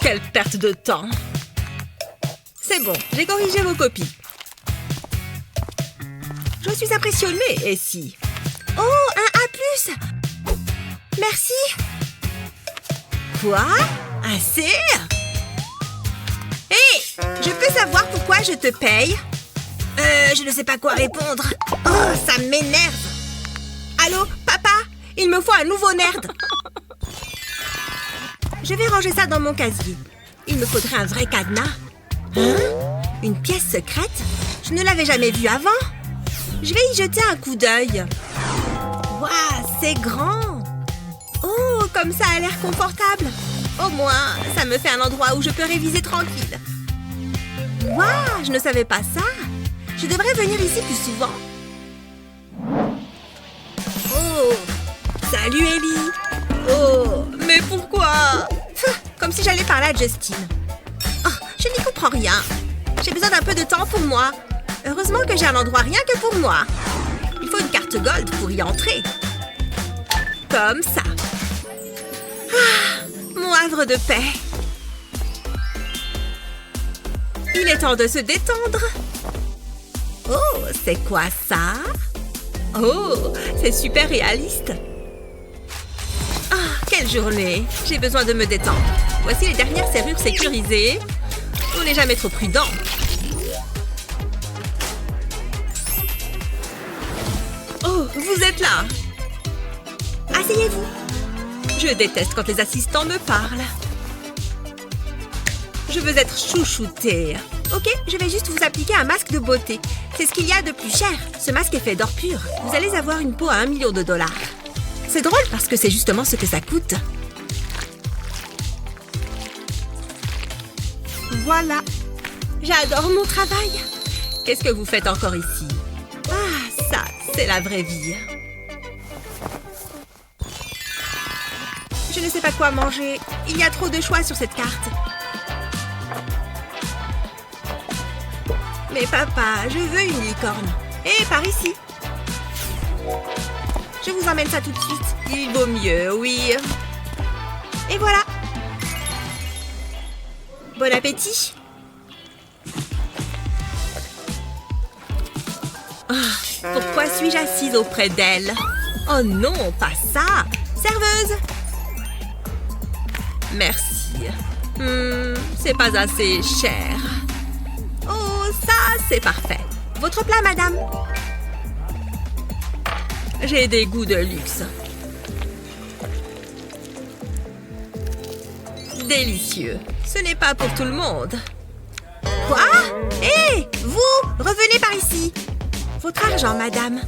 Quelle perte de temps. C'est bon, j'ai corrigé vos copies. Je suis impressionnée, et si... Oh, un A+. Merci. Quoi? Un C? Hé, je peux savoir pourquoi je te paye? Je ne sais pas quoi répondre. Oh, ça m'énerve. Allô, papa? Il me faut un nouveau nerd. Je vais ranger ça dans mon casier. Il me faudrait un vrai cadenas. Hein? Une pièce secrète? Je ne l'avais jamais vue avant. Je vais y jeter un coup d'œil. Waouh, c'est grand. Oh, comme ça a l'air confortable. Au moins, ça me fait un endroit où je peux réviser tranquille. Waouh, je ne savais pas ça. Je devrais venir ici plus souvent. Oh, salut Ellie. Oh, mais pourquoi? Comme si j'allais parler à Justine. Oh, je n'y comprends rien. J'ai besoin d'un peu de temps pour moi. Heureusement que j'ai un endroit rien que pour moi. Il faut une carte gold pour y entrer. Comme ça. Ah, mon havre de paix. Il est temps de se détendre. Oh, c'est quoi ça? Oh, c'est super réaliste. Ah, quelle journée. J'ai besoin de me détendre. Voici les dernières serrures sécurisées. On n'est jamais trop prudent. Oh, vous êtes là. Asseyez-vous. Je déteste quand les assistants me parlent. Je veux être chouchoutée. Ok, je vais juste vous appliquer un masque de beauté. C'est ce qu'il y a de plus cher. Ce masque est fait d'or pur. Vous allez avoir une peau à 1 million de dollars. C'est drôle parce que c'est justement ce que ça coûte. Voilà. J'adore mon travail. Qu'est-ce que vous faites encore ici? Ah, ça, c'est la vraie vie. Je ne sais pas quoi manger. Il y a trop de choix sur cette carte. Mais papa, je veux une licorne. Et par ici. Je vous emmène ça tout de suite. Il vaut mieux, oui. Et voilà. Bon appétit. Oh, pourquoi suis-je assise auprès d'elle? Oh non, pas ça. Serveuse. Merci. C'est pas assez cher. Oh, ça, c'est parfait. Votre plat, madame? J'ai des goûts de luxe. Délicieux. Ce n'est pas pour tout le monde. Quoi? Hé, vous, revenez par ici. Votre argent, madame.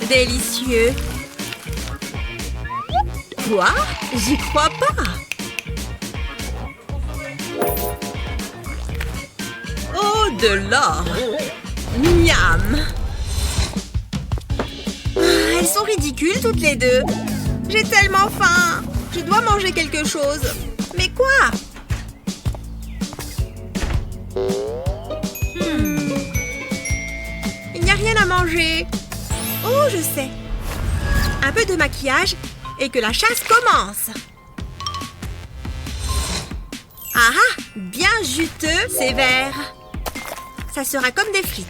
Délicieux. Quoi? J'y crois pas. Oh, De l'or. Miam. Elles sont ridicules toutes les deux. J'ai tellement faim. Je dois manger quelque chose. Mais quoi? Il n'y a rien à manger. Oh, je sais. Un peu de maquillage et que la chasse commence. Ah ah, bien juteux, c'est vert. Ça sera comme des frites.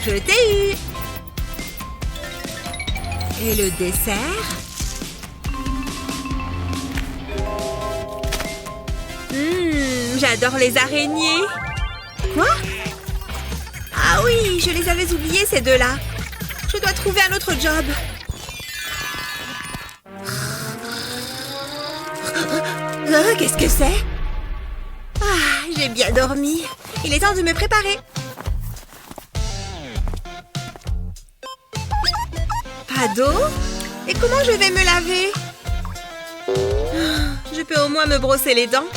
Je t'ai eu. Et le dessert? J'adore les araignées. Quoi? Ah oui, je les avais oubliés ces deux-là. Je dois trouver un autre job. Qu'est-ce que c'est? Ah, j'ai bien dormi. Il est temps de me préparer. Pas d'eau? Et comment je vais me laver? Je peux au moins me brosser les dents.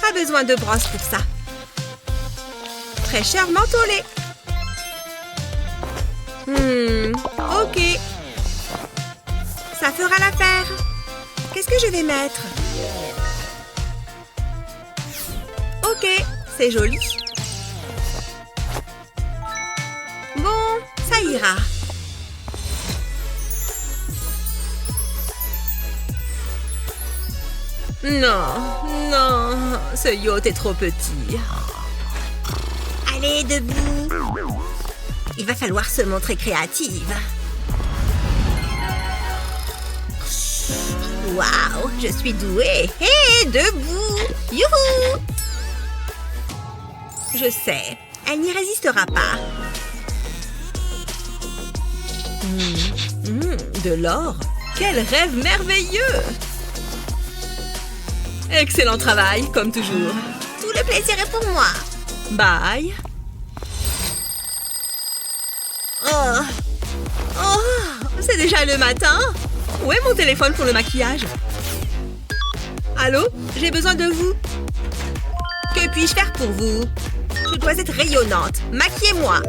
Pas besoin de brosse pour ça. Fraîcheur mentholée. Ok. Ça fera l'affaire. Qu'est-ce que je vais mettre? Ok, c'est joli. Bon, ça ira. Non, non, ce yacht est trop petit. Allez, debout. Il va falloir se montrer créative. Waouh, je suis douée. Hé, debout. Youhou. Je sais, elle n'y résistera pas. De l'or? Quel rêve merveilleux! Excellent travail, comme toujours. Tout le plaisir est pour moi. Bye. Oh, c'est déjà le matin? Où est mon téléphone pour le maquillage? Allô? J'ai besoin de vous. Que puis-je faire pour vous? Je dois être rayonnante. Maquillez-moi.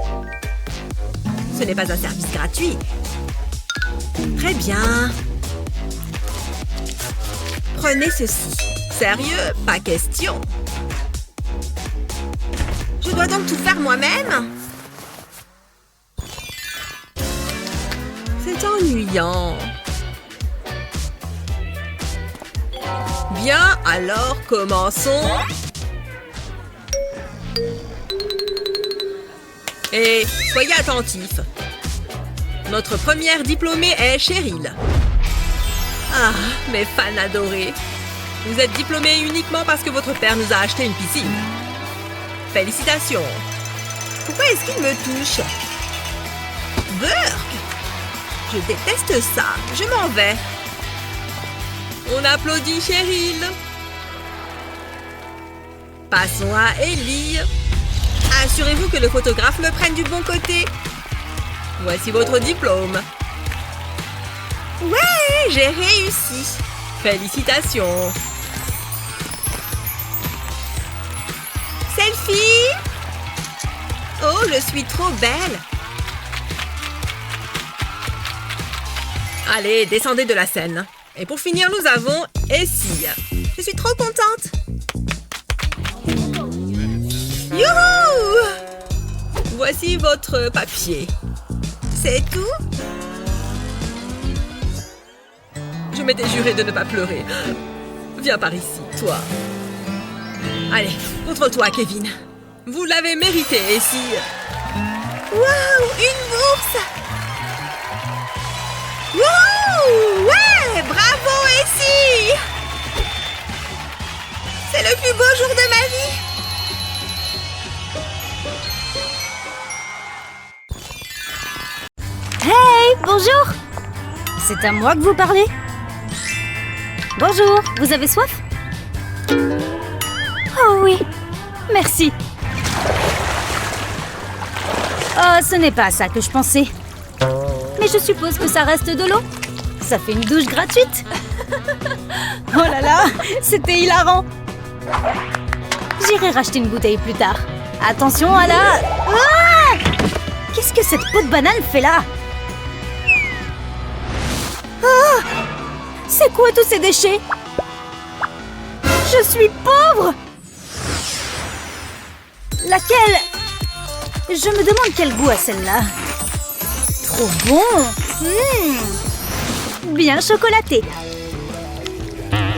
Ce n'est pas un service gratuit. Très bien. Prenez ceci. Sérieux? Pas question. Je dois donc tout faire moi-même? C'est ennuyant. Bien, alors commençons. Et soyez attentifs. Notre première diplômée est Cheryl. Ah, mes fans adorés. Vous êtes diplômée uniquement parce que votre père nous a acheté une piscine. Félicitations. Pourquoi est-ce qu'il me touche? Burk! Je déteste ça. Je m'en vais. On applaudit Cheryl. Passons à Ellie. Assurez-vous que le photographe me prenne du bon côté. Voici votre diplôme. Ouais, j'ai réussi. Félicitations. Selfie. Oh, je suis trop belle. Allez, descendez de la scène. Et pour finir, nous avons Essie. Je suis trop contente. Youhou! Voici votre papier. C'est tout? Je m'étais juré de ne pas pleurer. Viens par ici, toi. Allez, contrôle-toi, Kevin. Vous l'avez mérité, Essie. Waouh, une bourse! Wouh! Ouais! Bravo, Essie! C'est le plus beau jour de ma vie! Hey, bonjour! C'est à moi que vous parlez? Bonjour, vous avez soif? Oh oui, merci. Oh, ce n'est pas à ça que je pensais. Mais je suppose que ça reste de l'eau. Ça fait une douche gratuite. Oh là là, c'était hilarant. J'irai racheter une bouteille plus tard. Attention à la... Ah! Qu'est-ce que cette peau de banane fait là? Ah! C'est quoi tous ces déchets? Je suis pauvre! Laquelle? Je me demande quel goût a celle-là. Trop bon! Bien chocolaté.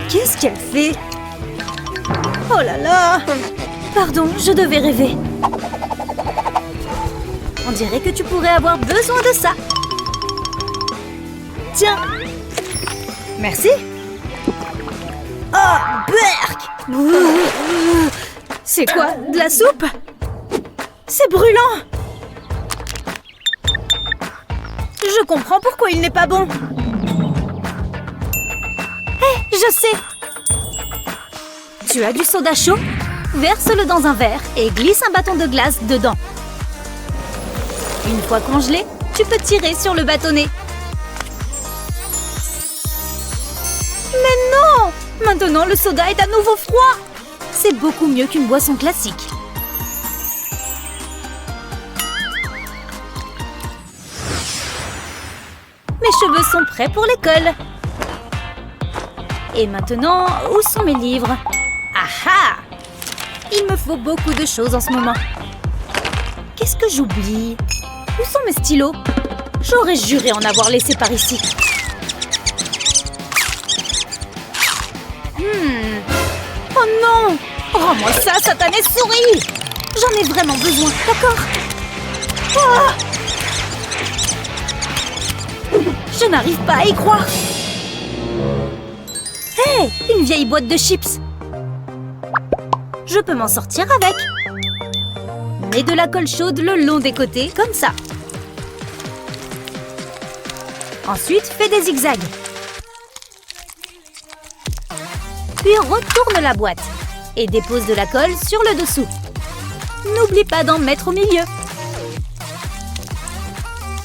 Qu'est-ce qu'elle fait? Oh là là! Pardon, je devais rêver. On dirait que tu pourrais avoir besoin de ça. Tiens! Merci. Oh, berk! C'est quoi? De la soupe? C'est brûlant! Je comprends pourquoi il n'est pas bon. Hé, je sais! Tu as du soda chaud? Verse-le dans un verre et glisse un bâton de glace dedans. Une fois congelé, tu peux tirer sur le bâtonnet. Mais non! Maintenant, le soda est à nouveau froid! C'est beaucoup mieux qu'une boisson classique. Mes cheveux sont prêts pour l'école. Et maintenant, où sont mes livres? Ah! Il me faut beaucoup de choses en ce moment. Qu'est-ce que j'oublie? Où sont mes stylos? J'aurais juré en avoir laissé par ici. Oh non! Rends-moi ça, satanée souris! J'en ai vraiment besoin, d'accord? Ah! Je n'arrive pas à y croire. Hé! Une vieille boîte de chips. Je peux m'en sortir avec. Mets de la colle chaude le long des côtés, comme ça. Ensuite, fais des zigzags. Puis retourne la boîte et dépose de la colle sur le dessous. N'oublie pas d'en mettre au milieu.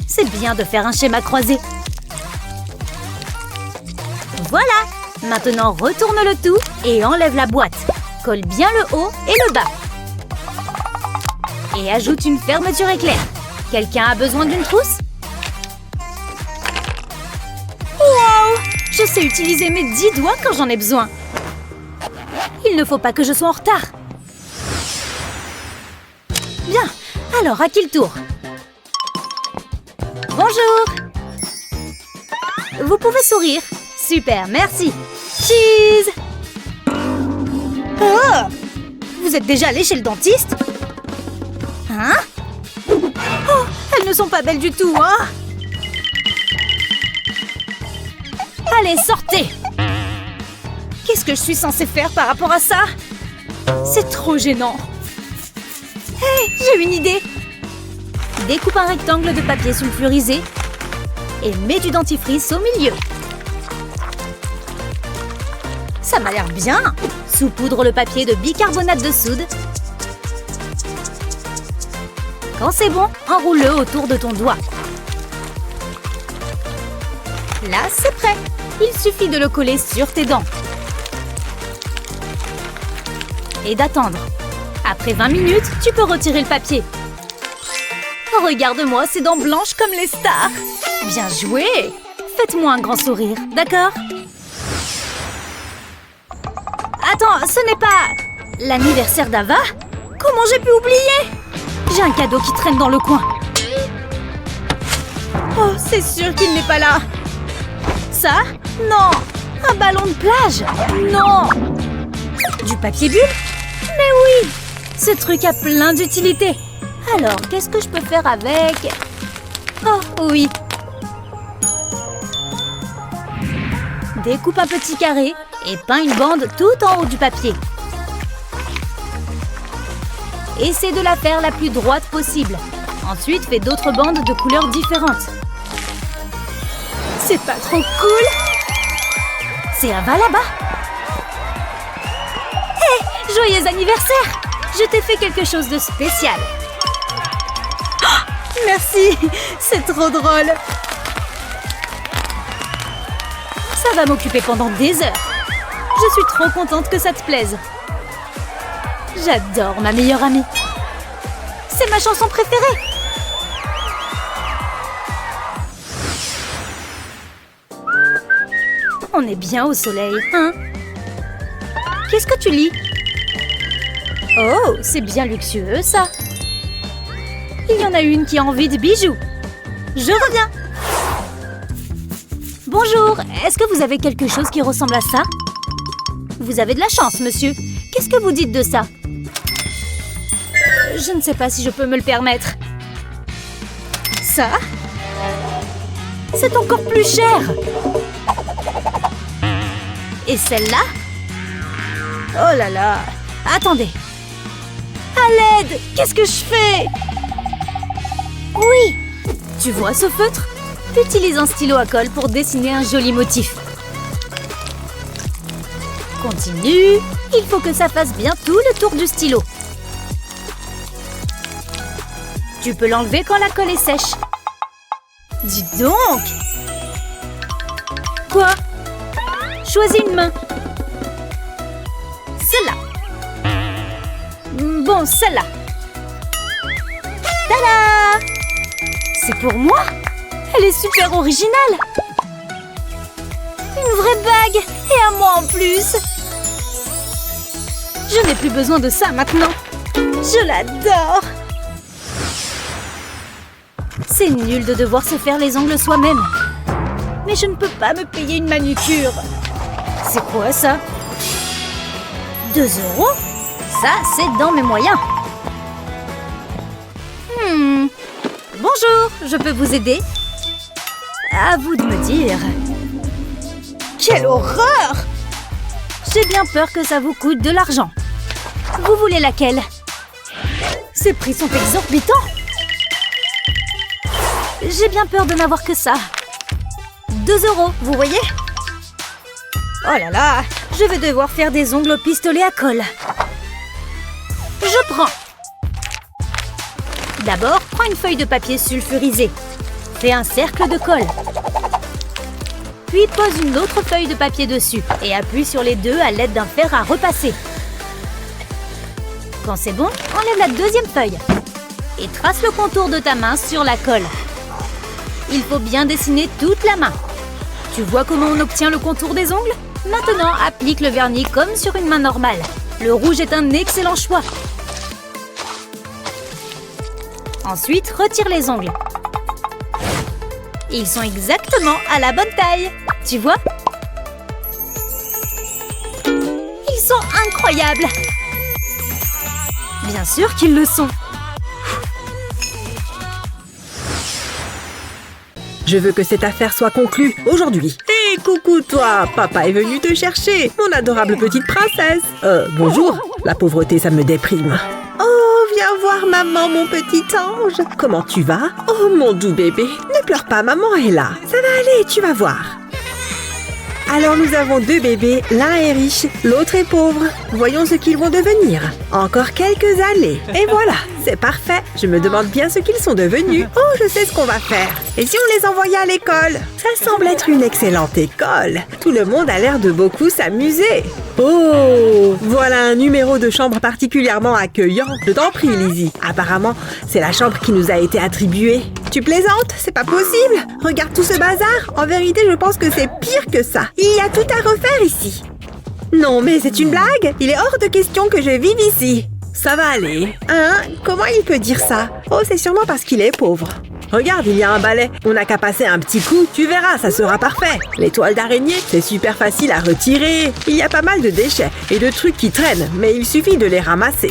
C'est bien de faire un schéma croisé. Voilà! Maintenant, retourne le tout et enlève la boîte. Colle bien le haut et le bas. Et ajoute une fermeture éclair. Quelqu'un a besoin d'une trousse? Wow! Je sais utiliser mes 10 doigts quand j'en ai besoin. Il ne faut pas que je sois en retard. Bien, alors à qui le tour? Bonjour! Vous pouvez sourire. Super, merci. Cheese! Oh! Vous êtes déjà allé chez le dentiste? Hein? Oh, elles ne sont pas belles du tout, hein? Allez, sortez! Qu'est-ce que je suis censée faire par rapport à ça? C'est trop gênant. Hé, j'ai une idée! Découpe un rectangle de papier sulfurisé et mets du dentifrice au milieu. Ça m'a l'air bien! Saupoudre le papier de bicarbonate de soude. Quand c'est bon, enroule-le autour de ton doigt. Là, c'est prêt. Il suffit de le coller sur tes dents. Et d'attendre. Après 20 minutes, tu peux retirer le papier. Regarde-moi ces dents blanches comme les stars. Bien joué! Faites-moi un grand sourire, d'accord? Attends, ce n'est pas... l'anniversaire d'Ava? Comment j'ai pu oublier? J'ai un cadeau qui traîne dans le coin. Oh, c'est sûr qu'il n'est pas là. Ça? Non! Un ballon de plage? Non! Du papier bulle? Mais oui! Ce truc a plein d'utilité. Alors, qu'est-ce que je peux faire avec? Oh, oui! Découpe un petit carré et peins une bande tout en haut du papier. Essaie de la faire la plus droite possible. Ensuite, fais d'autres bandes de couleurs différentes. C'est pas trop cool? C'est Ava là-bas? Hé! Joyeux anniversaire! Je t'ai fait quelque chose de spécial. Oh, merci! C'est trop drôle! Ça va m'occuper pendant des heures. Je suis trop contente que ça te plaise. J'adore ma meilleure amie. C'est ma chanson préférée. On est bien au soleil, hein? Qu'est-ce que tu lis? Oh, c'est bien luxueux, ça. Il y en a une qui a envie de bijoux. Je reviens. Bonjour, est-ce que vous avez quelque chose qui ressemble à ça? Vous avez de la chance, monsieur. Qu'est-ce que vous dites de ça? Je ne sais pas si je peux me le permettre. Ça? C'est encore plus cher. Et celle-là? Oh là là! Attendez! À l'aide! Qu'est-ce que je fais? Oui! Tu vois ce feutre? Utilise un stylo à colle pour dessiner un joli motif. Continue. Il faut que ça fasse bien tout le tour du stylo. Tu peux l'enlever quand la colle est sèche. Dis donc! Quoi? Choisis une main. Celle-là. Bon, celle-là. Tada! C'est pour moi? Elle est super originale. Une vraie bague. Et à moi en plus. Je n'ai plus besoin de ça maintenant. Je l'adore. C'est nul de devoir se faire les ongles soi-même. Mais je ne peux pas me payer une manucure. C'est quoi ça? 2 €? Ça, c'est dans mes moyens. Bonjour, je peux vous aider? À vous de me dire. Quelle horreur! J'ai bien peur que ça vous coûte de l'argent. Vous voulez laquelle? Ces prix sont exorbitants. J'ai bien peur de n'avoir que ça. 2 €, vous voyez? Oh là là, je vais devoir faire des ongles au pistolet à colle. Je prends. D'abord, prends une feuille de papier sulfurisé. Fais un cercle de colle. Puis pose une autre feuille de papier dessus et appuie sur les deux à l'aide d'un fer à repasser. Quand c'est bon, enlève la deuxième feuille et trace le contour de ta main sur la colle. Il faut bien dessiner toute la main. Tu vois comment on obtient le contour des ongles? Maintenant, applique le vernis comme sur une main normale. Le rouge est un excellent choix. Ensuite, retire les ongles. Ils sont exactement à la bonne taille. Tu vois? Ils sont incroyables. Bien sûr qu'ils le sont. Je veux que cette affaire soit conclue aujourd'hui. Hé, coucou toi! Papa est venu te chercher, mon adorable petite princesse. Bonjour. La pauvreté, ça me déprime. Oh, viens voir maman, mon petit ange. Comment tu vas? Oh, mon doux bébé. Ne pleure pas, maman est là. Ça va aller, tu vas voir. Alors nous avons 2 bébés, l'un est riche, l'autre est pauvre. Voyons ce qu'ils vont devenir. Encore quelques années. Et voilà, c'est parfait. Je me demande bien ce qu'ils sont devenus. Oh, je sais ce qu'on va faire. Et si on les envoyait à l'école? Ça semble être une excellente école. Tout le monde a l'air de beaucoup s'amuser. Oh, voilà un numéro de chambre particulièrement accueillant. Je t'en prie, Lizzie. Apparemment, c'est la chambre qui nous a été attribuée. Tu plaisantes? C'est pas possible. Regarde tout ce bazar. En vérité, je pense que c'est pire que ça. Il y a tout à refaire ici. Non, mais c'est une blague. Il est hors de question que je vive ici. Ça va aller. Hein? Comment il peut dire ça? Oh, c'est sûrement parce qu'il est pauvre. Regarde, il y a un balai. On n'a qu'à passer un petit coup. Tu verras, ça sera parfait. Les toiles d'araignée, c'est super facile à retirer. Il y a pas mal de déchets et de trucs qui traînent, mais il suffit de les ramasser.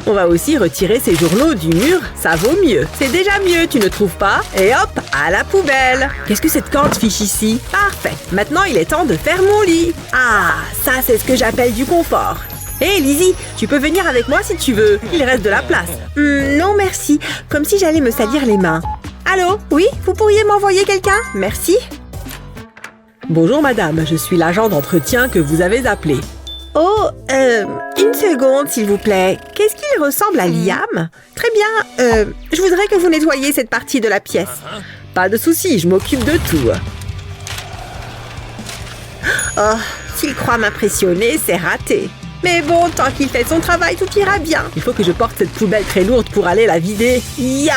On va aussi retirer ces journaux du mur. Ça vaut mieux. C'est déjà mieux, tu ne trouves pas? Et hop, à la poubelle. Qu'est-ce que cette corde fiche ici? Parfait. Maintenant, il est temps de faire mon lit. Ah, ça, c'est ce que j'appelle du confort. Hé, Lizzie, tu peux venir avec moi si tu veux. Il reste de la place. Non, merci. Comme si j'allais me salir les mains. Allô? Oui? Vous pourriez m'envoyer quelqu'un? Merci. Bonjour, madame. Je suis l'agent d'entretien que vous avez appelé. Oh, une seconde, s'il vous plaît. Qu'est-ce qu'il ressemble à Liam? Très bien. Je voudrais que vous nettoyiez cette partie de la pièce. Pas de souci, je m'occupe de tout. Oh, s'il croit m'impressionner, c'est raté. Mais bon, tant qu'il fait son travail, tout ira bien. Il faut que je porte cette poubelle très lourde pour aller la vider. Ya!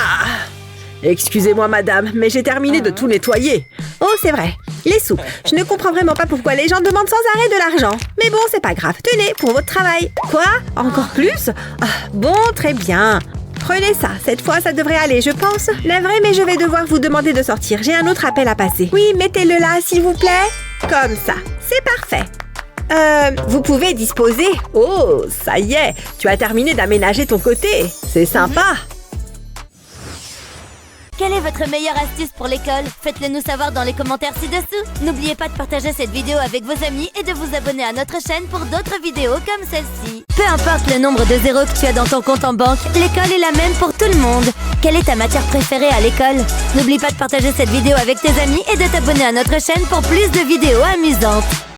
Excusez-moi, madame, mais j'ai terminé de tout nettoyer. Oh, c'est vrai. Les sous. Je ne comprends vraiment pas pourquoi les gens demandent sans arrêt de l'argent. Mais bon, c'est pas grave. Tenez, pour votre travail. Quoi? Encore plus? Ah, bon, très bien. Prenez ça. Cette fois, ça devrait aller, je pense. Navré, mais je vais devoir vous demander de sortir. J'ai un autre appel à passer. Oui, mettez-le là, s'il vous plaît. Comme ça. C'est parfait. Vous pouvez disposer. Oh, ça y est. Tu as terminé d'aménager ton côté. C'est sympa. Quelle est votre meilleure astuce pour l'école? Faites-le nous savoir dans les commentaires ci-dessous. N'oubliez pas de partager cette vidéo avec vos amis et de vous abonner à notre chaîne pour d'autres vidéos comme celle-ci. Peu importe le nombre de zéros que tu as dans ton compte en banque, l'école est la même pour tout le monde. Quelle est ta matière préférée à l'école? N'oublie pas de partager cette vidéo avec tes amis et de t'abonner à notre chaîne pour plus de vidéos amusantes.